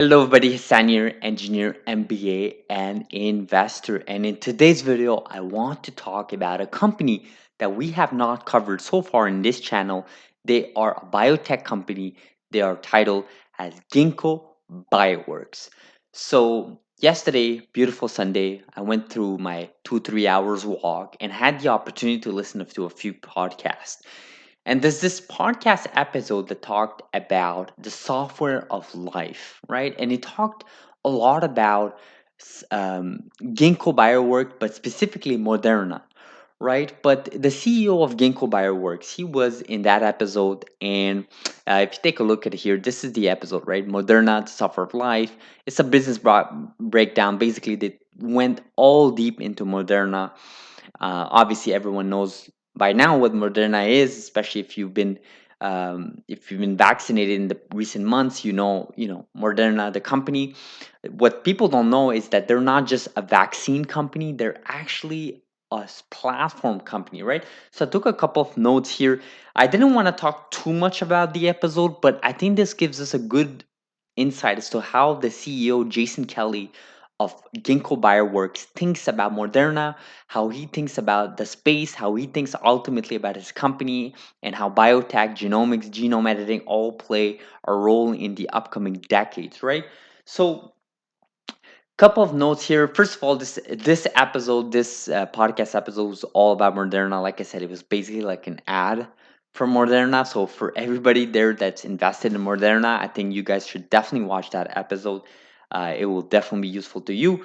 Hello, everybody. Hassan here, engineer, MBA, and investor. And in today's video, I want to talk about a company that we have not covered so far in this channel. They are a biotech company. They are titled as Ginkgo Bioworks. So, yesterday, beautiful Sunday, I went through my 2 3 hours walk and had the opportunity to listen to a few podcasts. And there's this podcast episode that talked about the software of life, right? And it talked a lot about Ginkgo Bioworks, but specifically Moderna, right? But the CEO of Ginkgo Bioworks, he was in that episode. And if you take a look at here, this is the episode, right? Moderna, the software of life. It's a business breakdown. Basically, they went all deep into Moderna. Obviously, everyone knows by now what Moderna is, especially if you've been vaccinated in the recent months. You know Moderna, the company. What people don't know is that they're not just a vaccine company; they're actually a platform company, right? So I took a couple of notes here. I didn't want to talk too much about the episode, but I think this gives us a good insight as to how the CEO Jason Kelly of Ginkgo Bioworks thinks about Moderna, how he thinks about the space, how he thinks ultimately about his company, and how biotech, genomics, genome editing all play a role in the upcoming decades, right? So, couple of notes here. First of all, this podcast episode was all about Moderna. Like I said, it was basically like an ad for Moderna. So for everybody there that's invested in Moderna, I think you guys should definitely watch that episode. It will definitely be useful to you.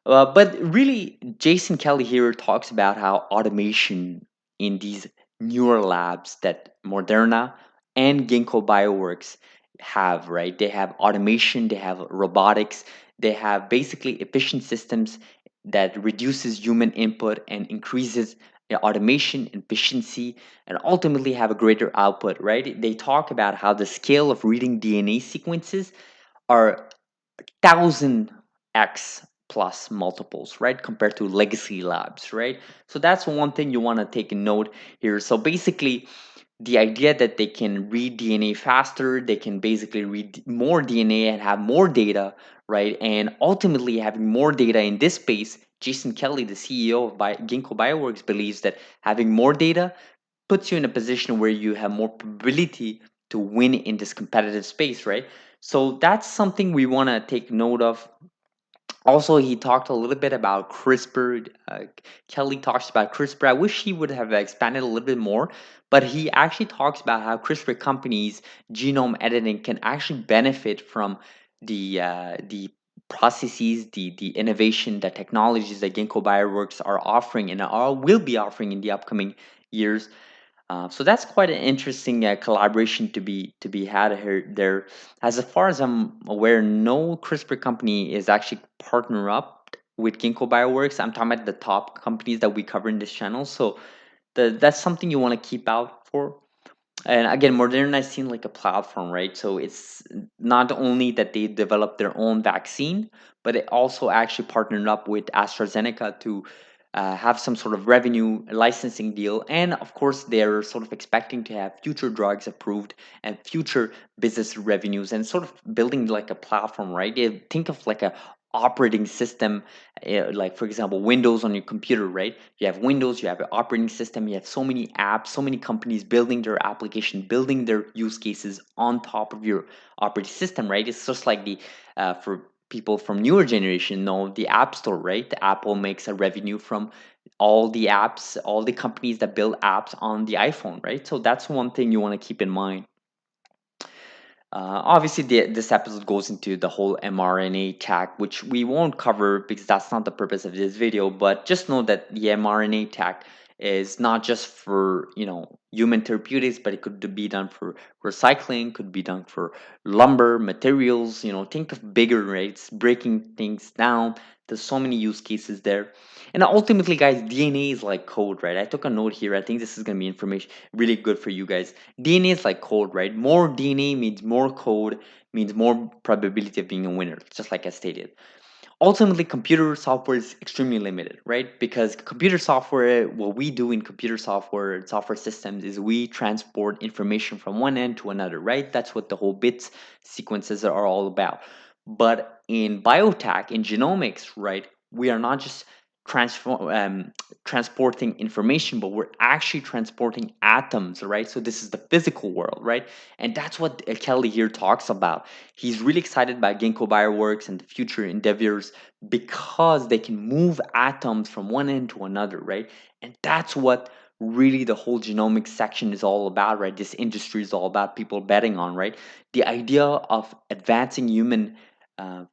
But really, Jason Kelly here talks about how automation in these newer labs that Moderna and Ginkgo Bioworks have, right? They have automation, they have robotics, they have basically efficient systems that reduces human input and increases automation efficiency and ultimately have a greater output, right? They talk about how the scale of reading DNA sequences are 1000x plus multiples, right, compared to legacy labs, right? So that's one thing you want to take a note here. So basically, the idea that they can read DNA faster, they can basically read more DNA and have more data, right? And ultimately, having more data in this space, Jason Kelly, the CEO of Ginkgo Bioworks, believes that having more data puts you in a position where you have more probability to win in this competitive space, right? So that's something we want to take note of. Also, he talked a little bit about CRISPR. Kelly talks about CRISPR. I wish he would have expanded a little bit more, but he actually talks about how CRISPR companies genome editing can actually benefit from the processes, the innovation, the technologies that Ginkgo Bioworks are offering and will be offering in the upcoming years. So that's quite an interesting collaboration to be had here. There, as far as I'm aware, no CRISPR company is actually partner up with Ginkgo Bioworks. I'm talking about the top companies that we cover in this channel. So that's something you want to keep out for. And again, Moderna is seen like a platform, right? So it's not only that they developed their own vaccine, but it also actually partnered up with AstraZeneca to have some sort of revenue licensing deal. And of course, they're sort of expecting to have future drugs approved and future business revenues and sort of building like a platform, right? Think of like a operating system, like for example Windows on your computer, right? You have Windows, you have an operating system, you have so many apps, so many companies building their application, building their use cases on top of your operating system, right? It's just like the for people from newer generation know the App Store, right? The Apple makes a revenue from all the apps, all the companies that build apps on the iPhone, right? So that's one thing you want to keep in mind. Obviously, this episode goes into the whole mRNA tech, which we won't cover because that's not the purpose of this video. But just know that the mRNA tech is not just for human therapeutics, but it could be done for recycling, could be done for lumber materials. Think of bigger rates, breaking things down. There's so many use cases there. And ultimately, guys, DNA is like code, right? I took a note here. I think this is gonna be information really good for you guys. DNA is like code, right? More DNA means more code, means more probability of being a winner, just like I stated. Ultimately, computer software is extremely limited, right? Because computer software, what we do in computer software and software systems is we transport information from one end to another, right? That's what the whole bits sequences are all about. But in biotech, in genomics, right, we are not just transform, transporting information, but we're actually transporting atoms, right? So this is the physical world, right? And that's what Kelly here talks about. He's really excited about Ginkgo Bioworks and the future endeavors because they can move atoms from one end to another, right? And that's what really the whole genomics section is all about, right? This industry is all about, people betting on, right? The idea of advancing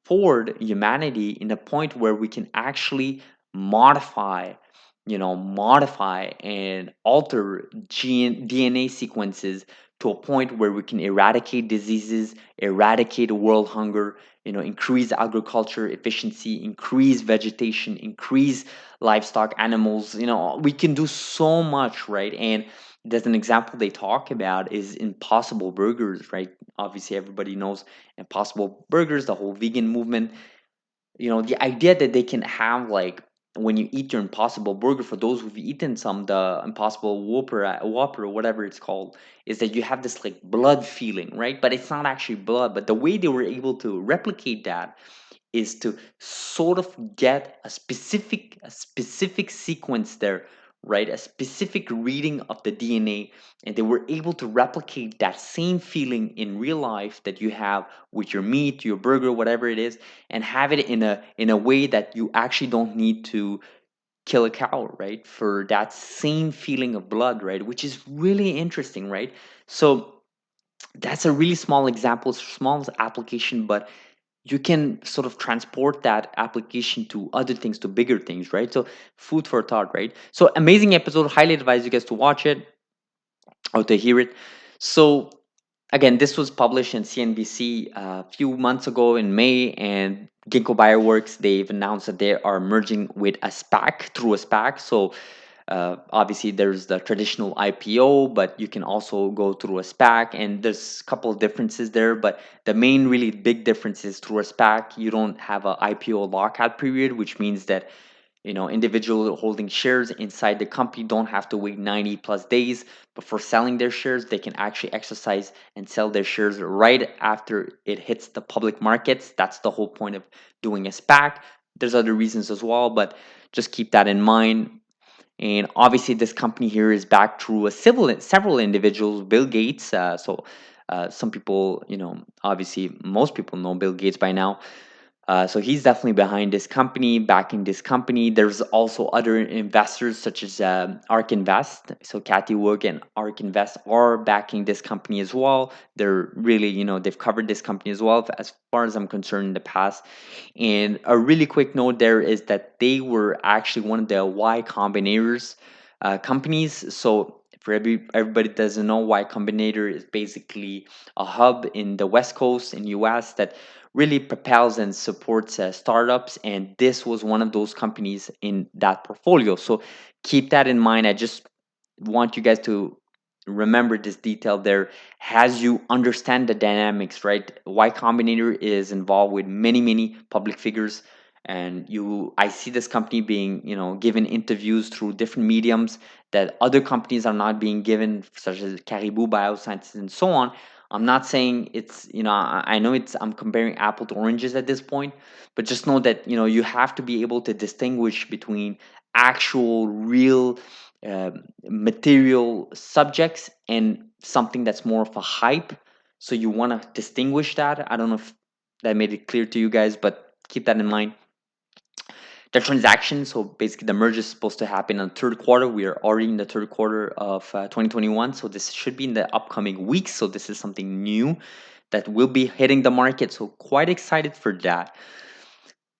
forward humanity in a point where we can actually modify, modify and alter DNA sequences to a point where we can eradicate diseases, eradicate world hunger, increase agriculture efficiency, increase vegetation, increase livestock animals. We can do so much, right? And there's an example they talk about is Impossible Burgers, right? Obviously, everybody knows Impossible Burgers, the whole vegan movement. The idea that they can have, like, when you eat your Impossible Burger, for those who've eaten some, the Impossible Whopper, whatever it's called, is that you have this like blood feeling, right? But it's not actually blood. But the way they were able to replicate that is to sort of get a specific sequence there, right? A specific reading of the DNA, and they were able to replicate that same feeling in real life that you have with your meat, your burger, whatever it is, and have it in a way that you actually don't need to kill a cow, right? For that same feeling of blood, right? Which is really interesting, right? So that's a really small example, small application, but you can sort of transport that application to other things, to bigger things, right? So food for thought, right? So amazing episode. Highly advise you guys to watch it or to hear it. So again, this was published in CNBC a few months ago in May, and Ginkgo Bioworks, they've announced that they are merging with a SPAC, through a SPAC. So obviously, there's the traditional IPO, but you can also go through a SPAC, and there's a couple of differences there. But the main really big difference is, through a SPAC, you don't have an IPO lockout period, which means that individual holding shares inside the company don't have to wait 90 plus days. But for selling their shares, they can actually exercise and sell their shares right after it hits the public markets. That's the whole point of doing a SPAC. There's other reasons as well, but just keep that in mind. And obviously, this company here is backed through several individuals, Bill Gates. Some people, obviously, most people know Bill Gates by now. So he's definitely behind this company, backing this company. There's also other investors such as ARK Invest. So Kathy Wood and ARK Invest are backing this company as well. They're really, they've covered this company as well, as far as I'm concerned, in the past. And a really quick note there is that they were actually one of the Y Combinators companies. So for everybody that doesn't know, Y Combinator is basically a hub in the West Coast in US that really propels and supports startups, and this was one of those companies in that portfolio. So keep that in mind. I just want you guys to remember this detail there as you understand the dynamics, right? Y Combinator is involved with many public figures, and I see this company being, given interviews through different mediums that other companies are not being given, such as Caribou Biosciences and so on. I'm not saying it's, I know I'm comparing apple to oranges at this point, but just know that, you have to be able to distinguish between actual, real, material subjects and something that's more of a hype. So you want to distinguish that. I don't know if that made it clear to you guys, but keep that in mind. The transaction, so basically the merge is supposed to happen in the third quarter. We are already in the third quarter of 2021, so this should be in the upcoming weeks. So this is something new that will be hitting the market. So quite excited for that.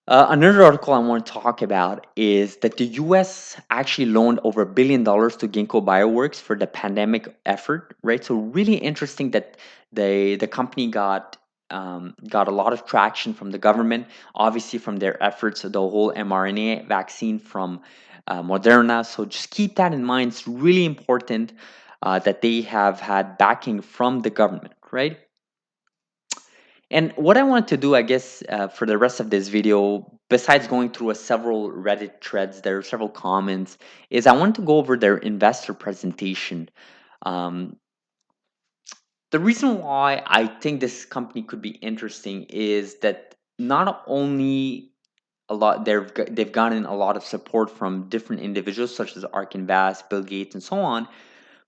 Another article I want to talk about is that the US actually loaned over $1 billion to Ginkgo Bioworks for the pandemic effort, right? So really interesting that the company got a lot of traction from the government, obviously from their efforts, the whole mRNA vaccine from Moderna. So just keep that in mind. It's really important that they have had backing from the government, right? And what I wanted to do, I guess, for the rest of this video, besides going through several Reddit threads, there are several comments, is I want to go over their investor presentation. Um, the reason why I think this company could be interesting is that not only they've gotten a lot of support from different individuals such as Ark Invest, Bill Gates, and so on.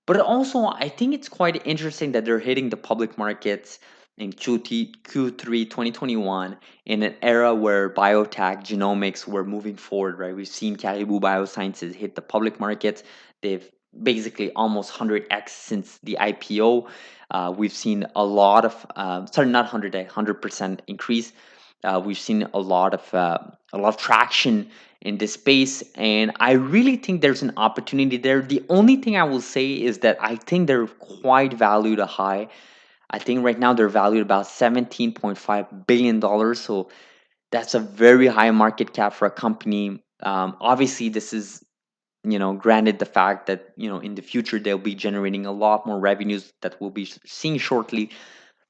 But also, I think it's quite interesting that they're hitting the public markets in Q3 2021 in an era where biotech, genomics were moving forward, right? We've seen Caribou Biosciences hit the public markets. They've basically almost 100x since the IPO. We've seen a lot of, sorry, not 100%, increase. We've seen a lot of traction in this space, and I really think there's an opportunity there. The only thing I will say is that I think they're quite valued a high. I think right now they're valued about $17.5 billion, so that's a very high market cap for a company. Obviously, this is, granted the fact that, in the future they'll be generating a lot more revenues that we'll be seeing shortly,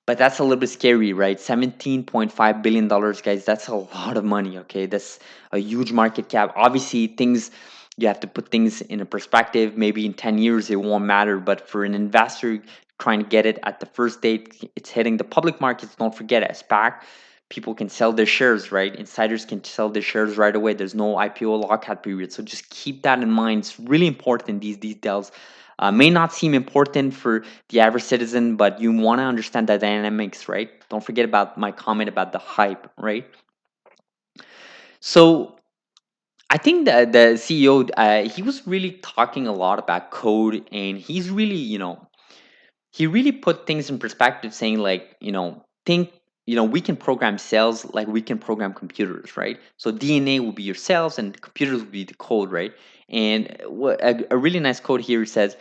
but that's a little bit scary, right? $17.5 billion, guys. That's a lot of money, okay? That's a huge market cap. Obviously, you have to put things in a perspective. Maybe in 10 years, it won't matter. But for an investor trying to get it at the first date, it's hitting the public markets. Don't forget, a SPAC, people can sell their shares, right? Insiders can sell their shares right away. There's no IPO lockout period. So just keep that in mind. It's really important, these details. May not seem important for the average citizen, but you want to understand the dynamics, right? Don't forget about my comment about the hype, right? So I think that the CEO, he was really talking a lot about code, and he's really, he really put things in perspective, saying like, think, we can program cells like we can program computers, right? So DNA will be your cells and computers will be the code, right? And a really nice quote here says,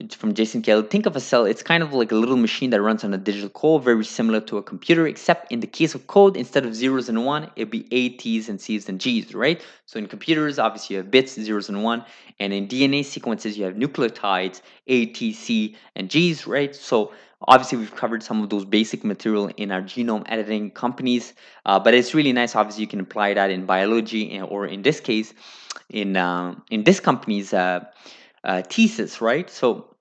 it's from Jason Kelly. Think of a cell. It's kind of like a little machine that runs on a digital code, very similar to a computer, except in the case of code, instead of zeros and one, it'd be A, T's, and C's and G's, right? So in computers, obviously you have bits, zeros and one, and in DNA sequences, you have nucleotides, A, T, C, and G's, right? So obviously we've covered some of those basic material in our genome editing companies, but it's really nice. Obviously, you can apply that in biology, or in this case, in this company's thesis, right? So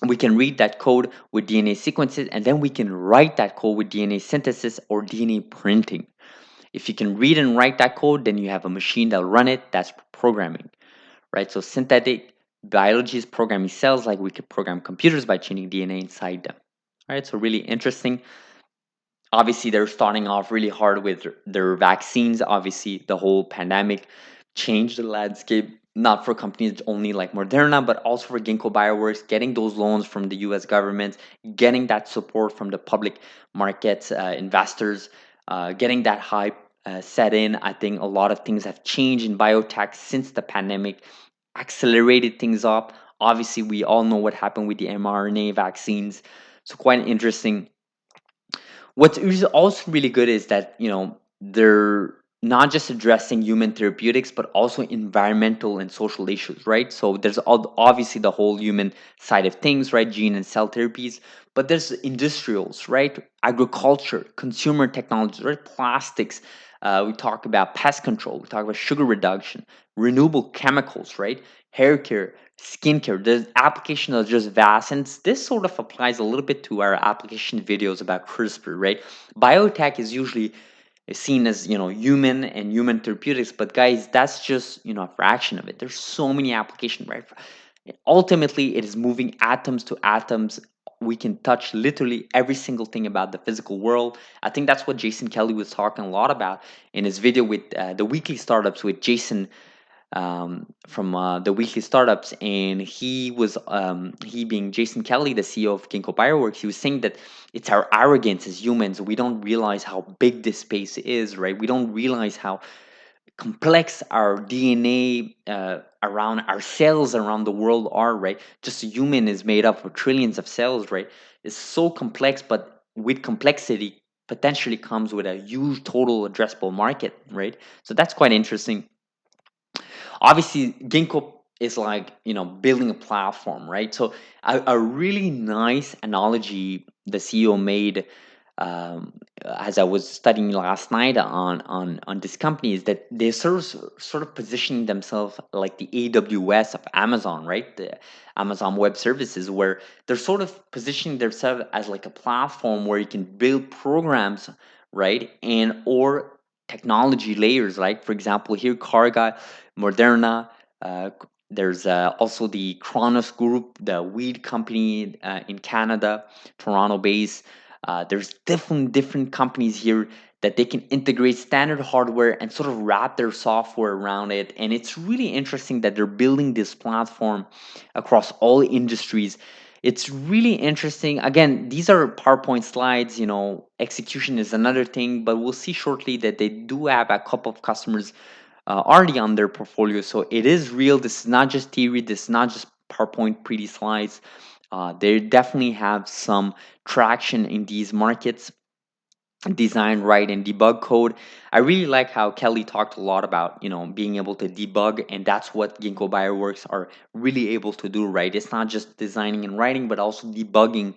we can read that code with DNA sequences, and then we can write that code with DNA synthesis or DNA printing. If you can read and write that code, then you have a machine that'll run it. That's programming, right? So synthetic biology is programming cells like we could program computers by changing DNA inside them. All right, so really interesting. Obviously, they're starting off really hard with their vaccines. Obviously, the whole pandemic changed the landscape, not for companies only like Moderna, but also for Ginkgo Bioworks, getting those loans from the US government, getting that support from the public markets, investors, getting that hype set in. I think a lot of things have changed in biotech since the pandemic, accelerated things up. Obviously, we all know what happened with the mRNA vaccines. So, quite interesting. What's also really good is that, they're not just addressing human therapeutics, but also environmental and social issues, right? So there's obviously the whole human side of things, right? Gene and cell therapies, but there's industrials, right? Agriculture, consumer technologies, right? Plastics. We talk about pest control. We talk about sugar reduction, renewable chemicals, right? Hair care, skincare. The application is just vast, and this sort of applies a little bit to our application videos about CRISPR, right? Biotech is usually seen as, human and human therapeutics, but guys, that's just, a fraction of it. There's so many applications, right? Ultimately, it is moving atoms to atoms. We can touch literally every single thing about the physical world. I think that's what Jason Kelly was talking a lot about in his video with the weekly startups with Jason, from the weekly startups, and he being Jason Kelly, the CEO of Ginkgo Bioworks. He was saying that it's our arrogance as humans. We don't realize how big this space is, right? We don't realize how complex our DNA, around our cells around the world are, right? Just a human is made up of trillions of cells, right? It's so complex, but with complexity potentially comes with a huge total addressable market, right? So that's quite interesting. Obviously, Ginkgo is like, building a platform, right? So a really nice analogy the CEO made, as I was studying last night on this company, is that they're sort of positioning themselves like the AWS of Amazon, right? The Amazon Web Services, where they're sort of positioning themselves as like a platform where you can build programs, right? And or technology layers, like for example here Carga, Moderna. There's also the Kronos Group, the weed company in Canada, Toronto based. There's different companies here that they can integrate standard hardware and sort of wrap their software around it. And it's really interesting that they're building this platform across all industries. It's really interesting. Again, these are PowerPoint slides. Execution is another thing, but we'll see shortly that they do have a couple of customers already on their portfolio. So it is real. This is not just theory. This is not just PowerPoint pretty slides. They definitely have some traction in these markets. Design, write, and debug code. I really like how Kelly talked a lot about being able to debug, and that's what Ginkgo Bioworks are really able to do. Right, it's not just designing and writing, but also debugging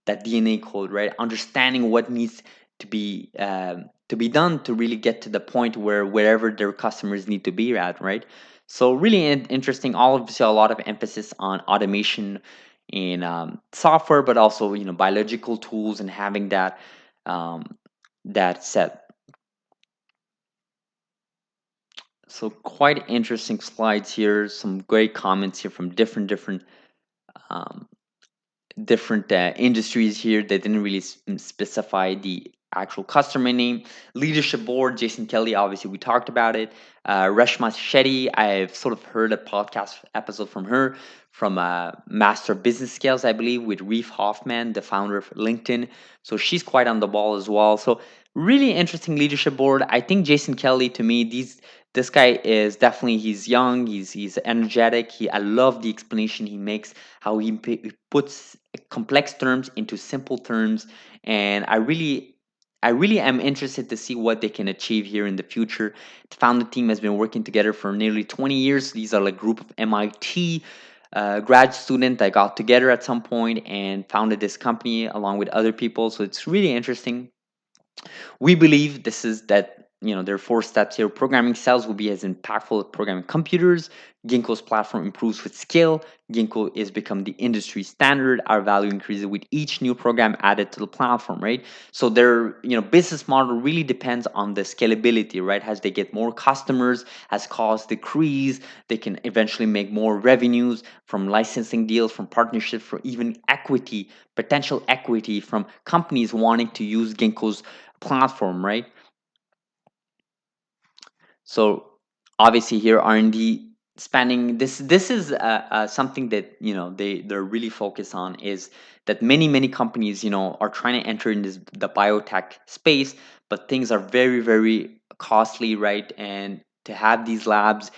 that DNA code. Right, understanding what needs to be done to really get to the point wherever their customers need to be at. Right, so really interesting. Obviously, a lot of emphasis on automation in software, but also biological tools and having um, that set. So quite interesting slides here. Some great comments here from um, different industries here. They didn't really specify the actual customer name. Leadership board, Jason Kelly, obviously we talked about it. Reshma Shetty, I've sort of heard a podcast episode from her from Master Business Skills, I believe, with Reef Hoffman, the founder of LinkedIn. So she's quite on the ball as well. So really interesting leadership board. I think Jason Kelly, to me, this guy is definitely, he's young, he's energetic. I love the explanation he makes, how he puts complex terms into simple terms, and I really am interested to see what they can achieve here in the future. The founding team has been working together for nearly 20 years. These are like group of MIT grad student that got together at some point and founded this company along with other people. So it's really interesting. We believe this is that there are four steps here. Programming cells will be as impactful as programming computers. Ginkgo's platform improves with scale. Ginkgo is become the industry standard. Our value increases with each new program added to the platform, right? So their business model really depends on the scalability, right? As they get more customers, as costs decrease, they can eventually make more revenues from licensing deals, from partnerships, for even equity, potential equity from companies wanting to use Ginkgo's platform, right? So obviously here R&D spending, this is something that they're really focused on, is that many companies are trying to enter in the biotech space, but things are very costly, right? And to have these labs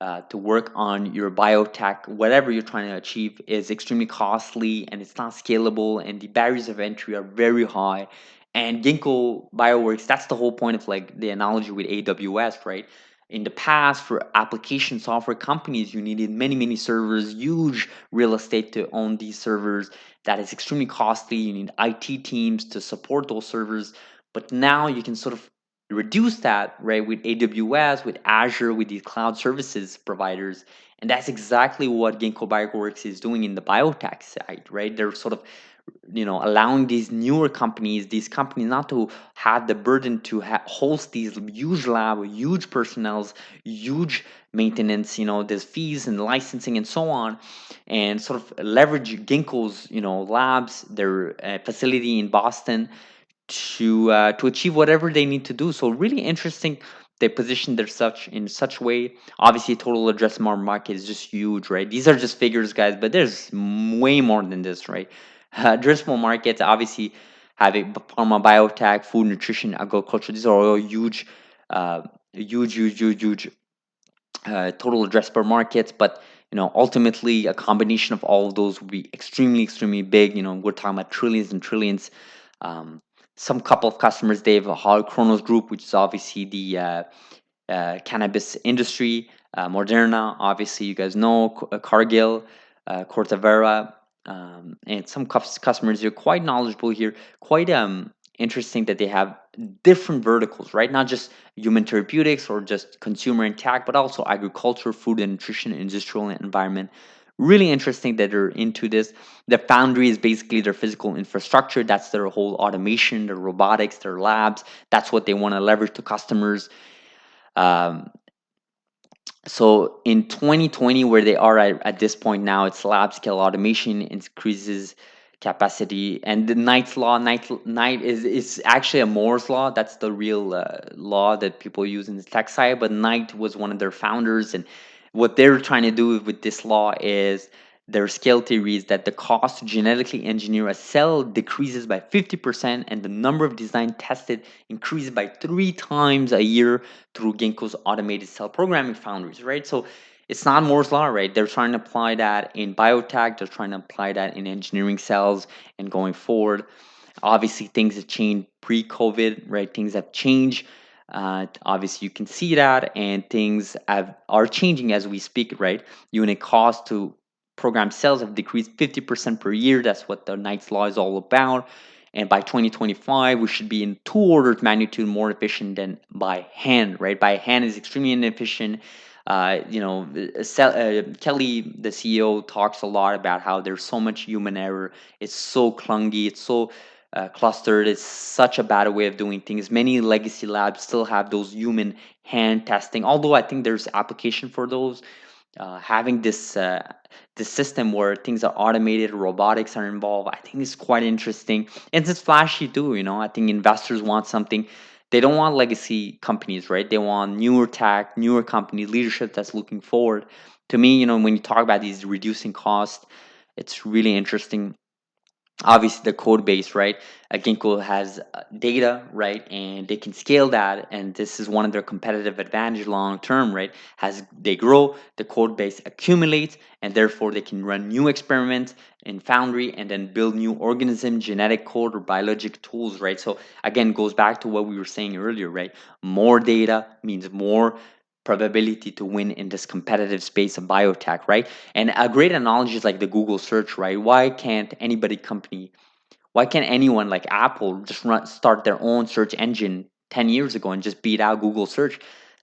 to work on your biotech, whatever you're trying to achieve, is extremely costly and it's not scalable, and the barriers of entry are very high. And Ginkgo Bioworks, that's the whole point of like the analogy with AWS, right? In the past, for application software companies, you needed many servers, huge real estate to own these servers. That is extremely costly. You need IT teams to support those servers. But now you can sort of reduce that, right, with AWS, with Azure, with these cloud services providers. And that's exactly what Ginkgo Bioworks is doing in the biotech side, right? They're sort of allowing these newer companies, these companies, not to have the burden to host these huge lab, huge personnels, huge maintenance, there's fees and licensing and so on, and sort of leverage Ginkgo's labs, their facility in Boston, to achieve whatever they need to do. So really interesting. They position their such in such way. Obviously, total addressable market is just huge, right? These are just figures, guys, but there's way more than this, right? Addressable markets obviously have a pharma, biotech, food, nutrition, agriculture. These are all huge, uh, huge total addressable markets. But ultimately, a combination of all of those would be extremely big. We're talking about trillions and trillions. Um, some couple of customers, they have a Hall Chronos Group, which is obviously the cannabis industry. Moderna, obviously, you guys know, Cargill, Cortavera, and some customers here quite knowledgeable here, quite interesting that they have different verticals, right? Not just human therapeutics or just consumer and tech, but also agriculture, food and nutrition, industrial and environment. really interesting that they're into this. The foundry is basically their physical infrastructure. That's their whole automation, their robotics, their labs. That's what they want to leverage to customers. Um, so in 2020, where they are at this point now, it's lab scale automation increases capacity. And the Knight's law, Knight is actually a Moore's law. That's the real law that people use in the tech side. But Knight was one of their founders, and what they're trying to do with this law is their scale theory is that the cost to genetically engineer a cell decreases by 50%, and the number of design tested increases by 3 times a year through Ginkgo's automated cell programming foundries, right? So it's not Moore's law, right? They're trying to apply that in biotech, they're trying to apply that in engineering cells and going forward. Obviously, things have changed pre-COVID, right? Things have changed. Obviously, you can see that, and are changing as we speak, right? Unit cost to program cells have decreased 50% per year. That's what the Knight's Law is all about. And by 2025, we should be in 2 orders of magnitude more efficient than by hand, right? By hand is extremely inefficient. Kelly, the CEO, talks a lot about how there's so much human error. It's so clunky. It's so clustered. It's such a bad way of doing things. Many legacy labs still have those human hand testing, although I think there's application for those. Having this system where things are automated, robotics are involved, I think is quite interesting. And it's flashy too. I think investors want something. They don't want legacy companies, right? They want newer tech, newer company leadership that's looking forward. To me, when you talk about these reducing costs, it's really interesting. Obviously the code base, right? Ginkgo has data, right, and they can scale that, and this is one of their competitive advantage long term, right? As they grow, the code base accumulates, and therefore they can run new experiments in foundry and then build new organism genetic code or biologic tools, right? So again, goes back to what we were saying earlier, right? More data means more probability to win in this competitive space of biotech, right? And a great analogy is like the Google search, right? Why can't anyone like Apple just start their own search engine 10 years ago and just beat out Google search?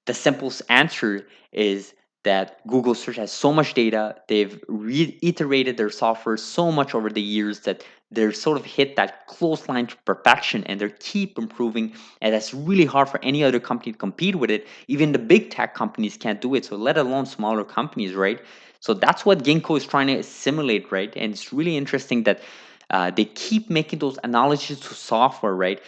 The simplest answer is that Google search has so much data, they've reiterated their software so much over the years that they're sort of hit that close line to perfection, and they keep improving, and that's really hard for any other company to compete with it. Even the big tech companies can't do it, so let alone smaller companies, right? So that's what Ginkgo is trying to simulate, right? And it's really interesting that they keep making those analogies to software, right?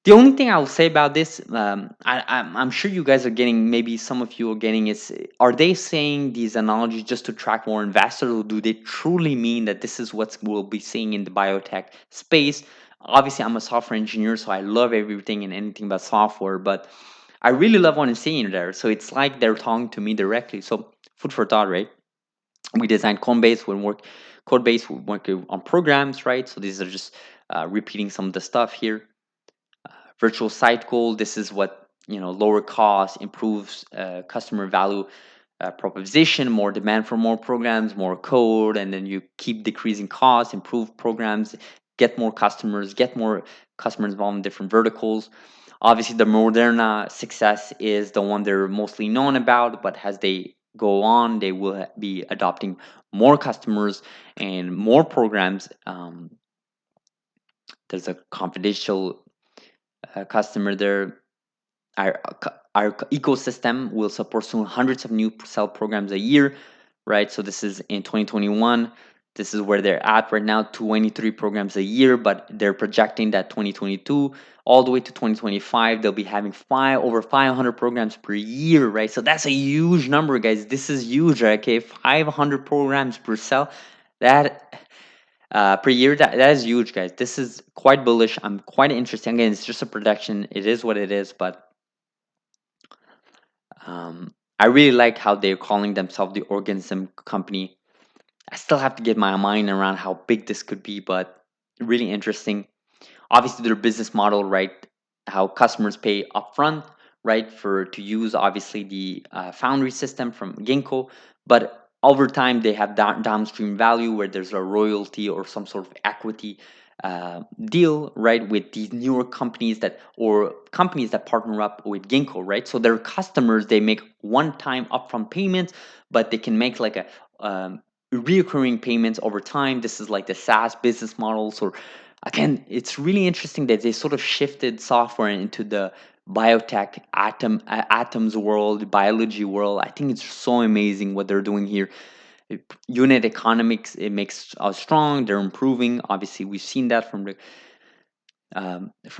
The only thing I'll say about this, I'm sure you guys are getting, maybe some of you are getting, is are they saying these analogies just to attract more investors, or do they truly mean that this is what we'll be seeing in the biotech space? Obviously, I'm a software engineer, so I love everything and anything about software, but I really love what I'm seeing there. So it's like they're talking to me directly. So food for thought, right? We design code base, we work on programs, right? So these are just repeating some of the stuff here. Virtual site goal, this is what, lower cost improves customer value proposition, more demand for more programs, more code, and then you keep decreasing costs, improve programs, get more customers involved in different verticals. Obviously, the Moderna success is the one they're mostly known about, but as they go on, they will be adopting more customers and more programs. There's a confidential customer there. Our ecosystem will support soon hundreds of new cell programs a year, right? So this is in 2021. This is where they're at right now, 23 programs a year, but they're projecting that 2022 all the way to 2025, they'll be having over 500 programs per year, right? So that's a huge number, guys. This is huge, right? Okay, 500 programs per cell, that per year, that is huge, guys. This is quite bullish. I'm quite interested. Again, it's just a projection. It is what it is, but I really like how they're calling themselves the Organism company. I still have to get my mind around how big this could be, but really interesting. Obviously, their business model, right? How customers pay upfront, right, for to use obviously the foundry system from Ginkgo, but over time they have downstream value where there's a royalty or some sort of equity deal, right, with these newer companies that partner up with Ginkgo, right? So their customers, they make one-time upfront payments, but they can make like a reoccurring payments over time. This is like the SaaS business models. Or again, it's really interesting that they sort of shifted software into the biotech atoms world, biology world. I think it's so amazing what they're doing here. Unit economics, it makes us strong. They're improving. Obviously, we've seen that from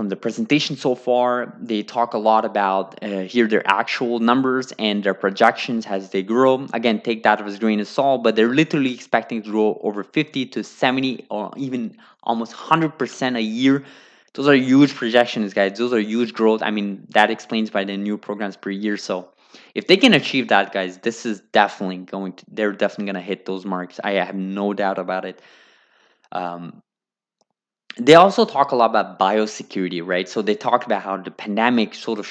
the presentation so far. They talk a lot about here their actual numbers and their projections as they grow. Again, take that with a grain of salt, but they're literally expecting to grow over 50 to 70 or even almost 100% a year. Those are huge projections, guys. Those are huge growth. I mean, that explains by the new programs per year. So if they can achieve that, guys, this is definitely they're definitely going to hit those marks. I have no doubt about it. Um, they also talk a lot about biosecurity, right? So they talk about how the pandemic sort of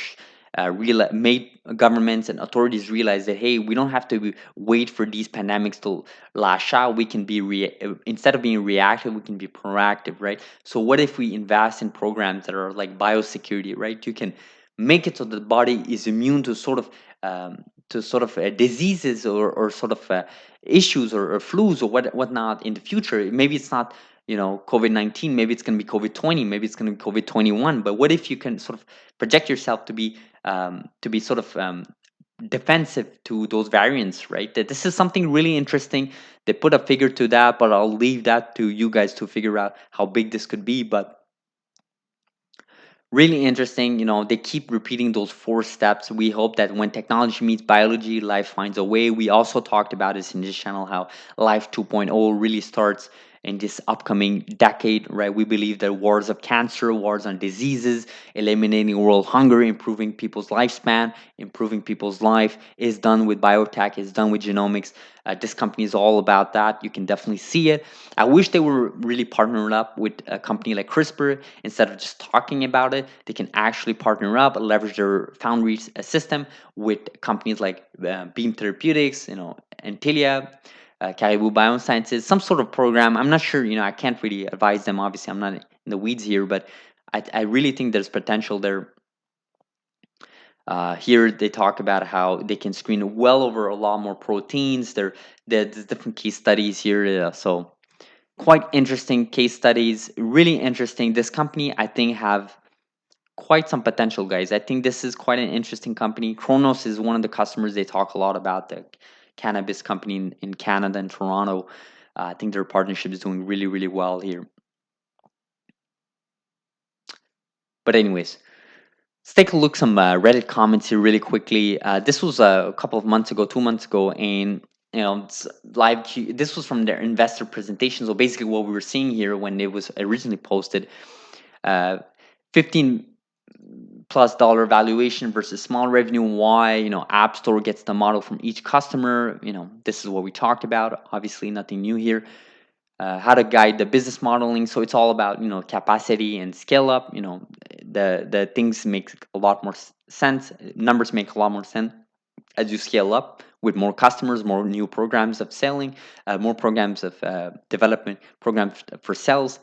made governments and authorities realize that, hey, we don't have to wait for these pandemics to lash out. We can be instead of being reactive, we can be proactive, right? So what if we invest in programs that are like biosecurity, right? You can make it so the body is immune to sort of diseases or sort of issues or flus or whatnot in the future. Maybe it's not COVID-19, maybe it's going to be COVID-20, maybe it's going to be COVID-21. But what if you can sort of project yourself to be sort of defensive to those variants, right? That this is something really interesting. They put a figure to that, but I'll leave that to you guys to figure out how big this could be. But really interesting. They keep repeating those four steps. We hope that when technology meets biology, life finds a way. We also talked about this in this channel, how life 2.0 really starts in this upcoming decade, right? We believe that wars of cancer, wars on diseases, eliminating world hunger, improving people's lifespan, improving people's life is done with biotech, is done with genomics. This company is all about that. You can definitely see it. I wish they were really partnered up with a company like CRISPR. Instead of just talking about it, they can actually partner up, leverage their foundry system with companies like Beam Therapeutics, Antilia, Caribou Biosciences, some sort of program. I'm not sure, I can't really advise them. Obviously, I'm not in the weeds here, but I really think there's potential there. Here they talk about how they can screen well over a lot more proteins. There's different case studies here. So quite interesting case studies, really interesting. This company, I think, have quite some potential, guys. I think this is quite an interesting company. Kronos is one of the customers they talk a lot about, the cannabis company in Canada and Toronto. I think their partnership is doing really, really well here. But anyways, let's take a look some Reddit comments here really quickly. This was a couple of months ago, 2 months ago, and it's this was from their investor presentation. So basically, what we were seeing here when it was originally posted, 15 plus dollar valuation versus small revenue. Why App Store gets the model from each customer. This is what we talked about. Obviously, nothing new here. How to guide the business modeling. So it's all about capacity and scale up. The things make a lot more sense. Numbers make a lot more sense as you scale up with more customers, more new programs of selling, more programs of development, programs for sales.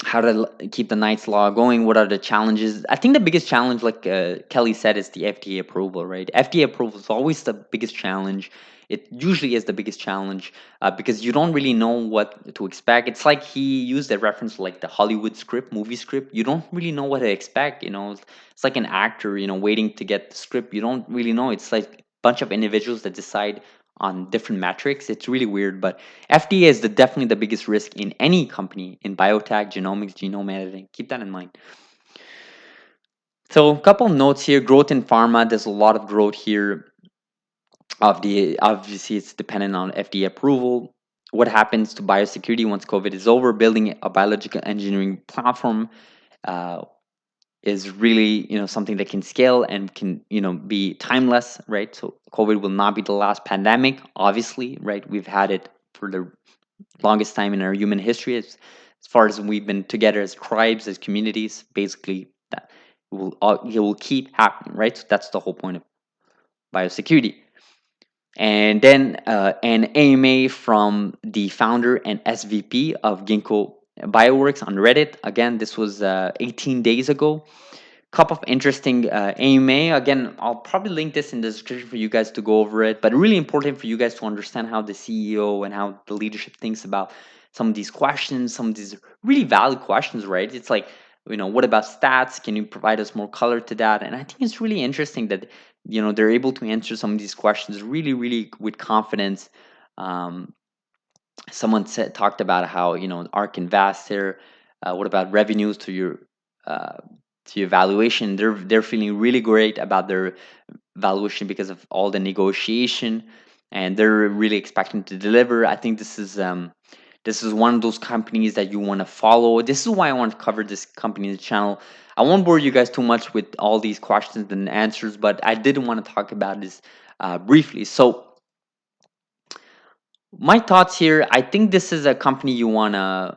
How to keep the Knight's Law going? What are the challenges? I think the biggest challenge, like Kelly said, is the FDA approval, right? FDA approval is always the biggest challenge. It usually is the biggest challenge because you don't really know what to expect. It's like he used a reference like the Hollywood script, movie script. You don't really know what to expect. It's like an actor, waiting to get the script. You don't really know. It's like a bunch of individuals that decide on different metrics. It's really weird, but FDA is definitely the biggest risk in any company in biotech, genomics, genome editing. Keep that in mind. So a couple of notes here. Growth in pharma. There's a lot of growth here. Obviously, it's dependent on FDA approval. What happens to biosecurity once COVID is over? Building a biological engineering platform is really something that can scale and can be timeless, right? So COVID will not be the last pandemic, obviously, right? We've had it for the longest time in our human history, as far as we've been together as tribes, as communities. Basically, that it will keep happening, right? So that's the whole point of biosecurity. And then an AMA from the founder and SVP of Ginkgo Bioworks on Reddit. Again, this was 18 days ago. Couple of interesting AMA. Again, I'll probably link this in the description for you guys to go over it. But really important for you guys to understand how the CEO and how the leadership thinks about some of these questions, some of these really valid questions, right? It's like, what about stats? Can you provide us more color to that? And I think it's really interesting that they're able to answer some of these questions really, really with confidence. Um, Someone talked about how ARK Investor. What about revenues uh, to your valuation? They're feeling really great about their valuation because of all the negotiation, and they're really expecting to deliver. I think this is one of those companies that you want to follow. This is why I want to cover this company in the channel. I won't bore you guys too much with all these questions and answers, but I did want to talk about this briefly. So my thoughts here, I think this is a company you want to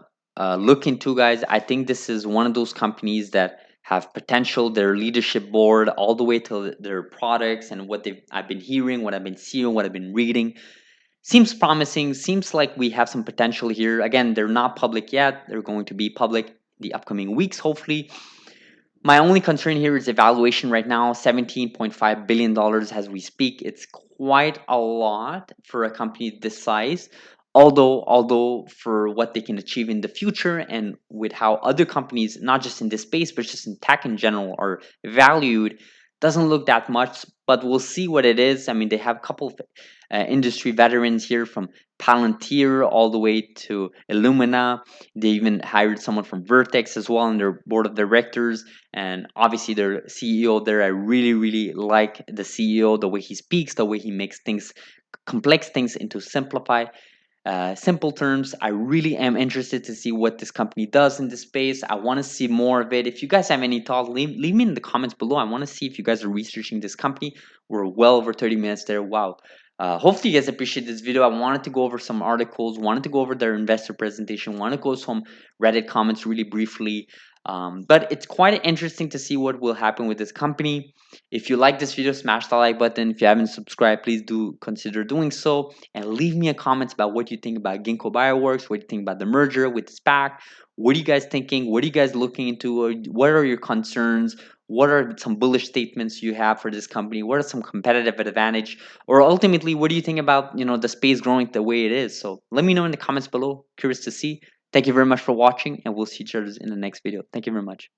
look into, guys. I think this is one of those companies that have potential. Their leadership board, all the way to their products and I've been hearing, what I've been seeing, what I've been reading, seems promising. Seems like we have some potential here. Again, they're not public yet. They're going to be public the upcoming weeks, hopefully. My only concern here is evaluation right now, $17.5 billion as we speak. It's quite a lot for a company this size. Although for what they can achieve in the future and with how other companies, not just in this space, but just in tech in general, are valued, doesn't look that much, but we'll see what it is. I mean, they have a couple of industry veterans here from Palantir all the way to Illumina. They even hired someone from Vertex as well on their board of directors, and obviously their CEO there. I really, really like the CEO, the way he speaks, the way he makes things, complex things, into simple terms. I really am interested to see what this company does in this space. I want to see more of it. If you guys have any thoughts, leave me in the comments below. I want to see if you guys are researching this company. We're well over 30 minutes there. Wow. Hopefully you guys appreciate this video. I wanted to go over some articles, wanted to go over their investor presentation, wanted to go some Reddit comments really briefly. But it's quite interesting to see what will happen with this company. If you like this video, smash the like button. If you haven't subscribed, please do consider doing so. And leave me a comment about what you think about Ginkgo Bioworks, what you think about the merger with SPAC. What are you guys thinking? What are you guys looking into? What are your concerns? What are some bullish statements you have for this company? What are some competitive advantage? Or ultimately, what do you think about the space growing the way it is? So let me know in the comments below. Curious to see. Thank you very much for watching, and we'll see each other in the next video. Thank you very much.